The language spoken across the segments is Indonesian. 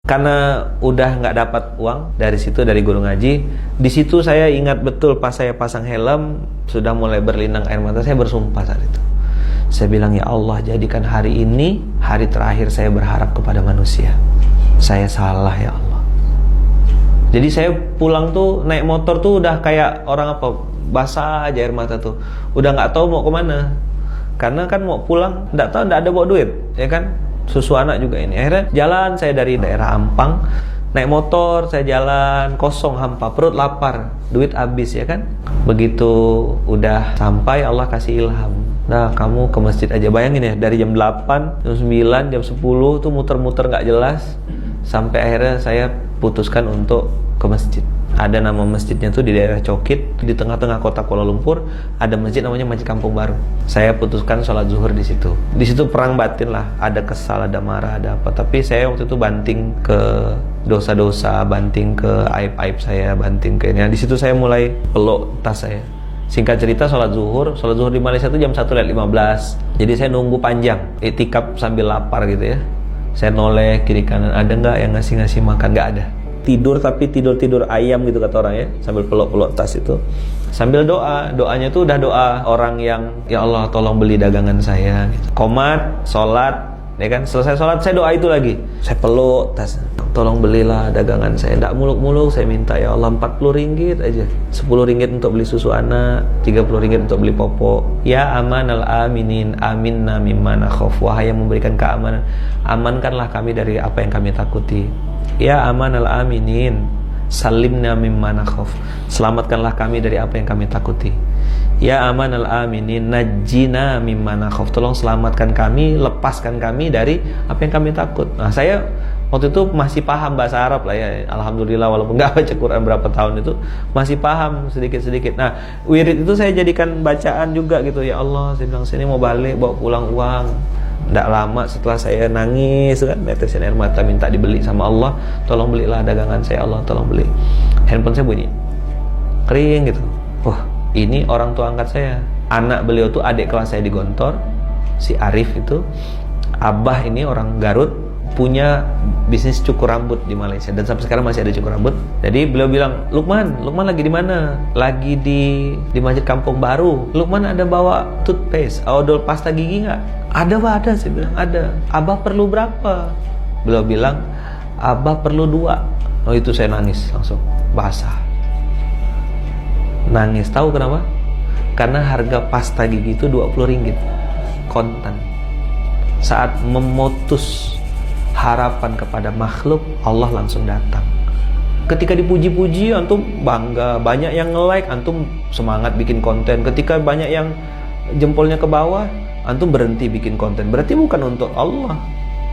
Karena udah nggak dapat uang dari situ, dari guru ngaji. Di situ saya ingat betul pas saya pasang helm, sudah mulai berlinang air mata, saya bersumpah saat itu. Saya bilang, ya Allah, jadikan hari ini hari terakhir saya berharap kepada manusia. Saya salah ya Allah. Jadi saya pulang tuh naik motor tuh udah kayak orang apa, basah aja air mata tuh. Udah nggak tahu mau kemana. Karena kan mau pulang, nggak tahu, nggak ada bawa duit, ya kan? Susu anak juga ini. Akhirnya jalan saya dari daerah Ampang, naik motor, saya jalan kosong, hampa, perut lapar, duit habis, ya kan? Begitu udah sampai, Allah kasih ilham. Nah, kamu ke masjid aja. Bayangin ya, dari jam 8, jam 9, jam 10 tuh muter-muter nggak jelas. Sampai akhirnya saya putuskan untuk ke masjid. Ada nama masjidnya tuh di daerah Cokit, di tengah-tengah kota Kuala Lumpur. Ada masjid namanya Masjid Kampung Baru. Saya putuskan sholat zuhur di situ. Di situ perang batin lah, ada kesal, ada marah, ada apa. Tapi saya waktu itu banting ke dosa-dosa, banting ke aib-aib saya, banting ke ini. Di situ saya mulai peluk tas saya. Singkat cerita, sholat zuhur di Malaysia itu jam 1:15. Jadi saya nunggu panjang, iktikaf sambil lapar gitu ya. Saya noleh kiri kanan, ada nggak yang ngasih makan? Nggak ada. Tidur, tapi tidur ayam gitu kata orang ya, sambil peluk tas itu, sambil doanya tuh udah doa orang yang, ya Allah tolong beli dagangan saya gitu. Komat, sholat, ya kan, selesai sholat saya doa itu lagi, saya peluk tas, tolong belilah dagangan saya, nggak muluk-muluk, saya minta ya Allah 40 ringgit aja, 10 ringgit untuk beli susu anak, 30 ringgit untuk beli popok. Ya amanal aminin, aminna mimma nakhaf, wahai yang memberikan keamanan, amankanlah kami dari apa yang kami takuti. Ya amanal aminin, salimna mimma nakhaf, selamatkanlah kami dari apa yang kami takuti. Ya amanal aminin, najjina mimma nakhaf, tolong selamatkan kami, lepaskan kami dari apa yang kami takut. Nah, saya waktu itu masih paham bahasa Arab lah ya, alhamdulillah, walaupun nggak baca Quran berapa tahun itu, masih paham sedikit-sedikit. Nah, wirid itu saya jadikan bacaan juga gitu. Ya Allah, saya bilang, sini mau balik, bawa pulang uang. Nggak lama setelah saya nangis kan, netesin air mata, minta dibeli sama Allah, tolong belilah dagangan saya, Allah tolong beli. Handphone saya bunyi, kering gitu. Wah, ini orang tua angkat saya. Anak beliau tuh adik kelas saya di Gontor, si Arif itu. Abah ini orang Garut, punya bisnis cukur rambut di Malaysia, dan sampai sekarang masih ada cukur rambut. Jadi beliau bilang, Lukman lagi di mana? Lagi di Masjid Kampung Baru. Lukman ada bawa toothpaste, odol pasta gigi nggak? Ada, Pak, ada. Saya bilang ada. Abah perlu berapa? Beliau bilang, Abah perlu 2. Oh, itu saya nangis langsung, basah. Nangis, tahu kenapa? Karena harga pasta gigi itu 20 ringgit kontan. Saat memutus harapan kepada makhluk, Allah langsung datang. Ketika dipuji-puji, antum bangga, banyak yang nge-like, antum semangat bikin konten. Ketika banyak yang jempolnya ke bawah, antum berhenti bikin konten. Berarti bukan untuk Allah,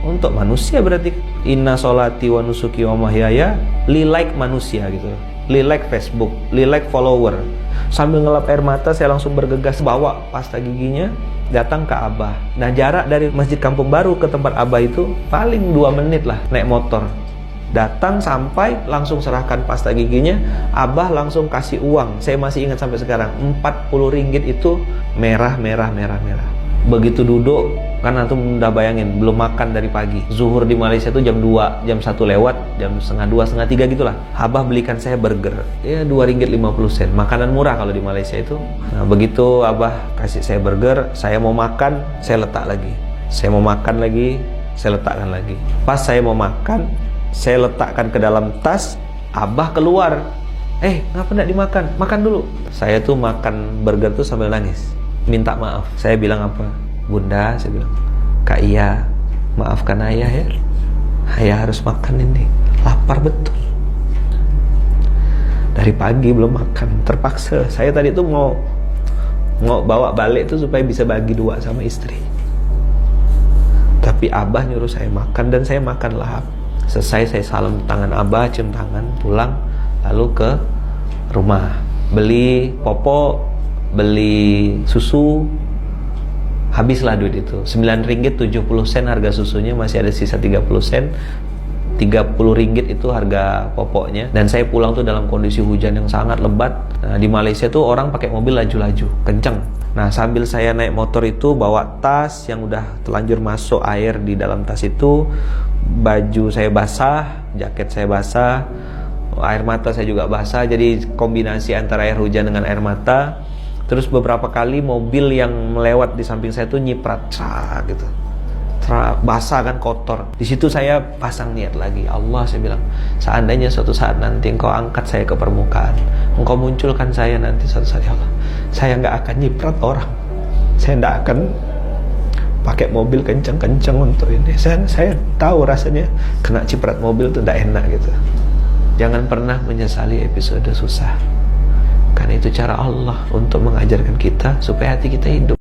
untuk manusia. Berarti inna sholati wa nusuki wa mahyaya li-like manusia gitu, li-like Facebook, li-like follower. Sambil ngelap air mata, saya langsung bergegas bawa pasta giginya, datang ke Abah. Nah, jarak dari Masjid Kampung Baru ke tempat Abah itu paling 2 menit lah naik motor. Datang sampai langsung serahkan pasta giginya, Abah langsung kasih uang. Saya masih ingat sampai sekarang, 40 ringgit itu merah. Begitu duduk, kan antum udah bayangin, belum makan dari pagi. Zuhur di Malaysia itu jam 2, jam 1 lewat, jam setengah 2, setengah 3 gitulah. Abah belikan saya burger, ya 2 ringgit 50 sen. Makanan murah kalau di Malaysia itu. Nah, begitu Abah kasih saya burger, saya mau makan, saya letak lagi. Saya mau makan lagi, saya letakkan lagi. Pas saya mau makan, saya letakkan ke dalam tas, Abah keluar. Ngapa enggak dimakan? Makan dulu. Saya tuh makan burger tuh sambil nangis, minta maaf. Saya bilang apa? Bunda, saya bilang, Kak Iya, maafkan ayah ya. Ayah harus makan ini, lapar betul. Dari pagi belum makan, terpaksa. Saya tadi tuh mau bawa balik tuh supaya bisa bagi 2 sama istri. Tapi Abah nyuruh saya makan, dan saya makan lahap. Selesai saya salam tangan Abah, cium tangan, pulang, lalu ke rumah, beli popok, beli susu. Habislah duit itu, 9 ringgit 70 sen harga susunya, masih ada sisa 30 sen. 30 ringgit itu harga popoknya. Dan saya pulang tuh dalam kondisi hujan yang sangat lebat. Nah, di Malaysia tuh orang pakai mobil laju-laju, kenceng. Nah, sambil saya naik motor itu bawa tas yang udah terlanjur masuk air di dalam tas itu, baju saya basah, jaket saya basah, air mata saya juga basah, jadi kombinasi antara air hujan dengan air mata. Terus beberapa kali mobil yang melewat di samping saya itu nyiprat, gitu. Basah kan, kotor. Di situ saya pasang niat lagi, Allah, saya bilang, seandainya suatu saat nanti Engkau angkat saya ke permukaan, Engkau munculkan saya nanti suatu saat, ya Allah, saya nggak akan nyiprat orang, saya nggak akan pakai mobil kencang-kencang untuk ini. Saya tahu rasanya kena ciprat mobil itu nggak enak gitu. Jangan pernah menyesali episode susah, karena itu cara Allah untuk mengajarkan kita supaya hati kita hidup.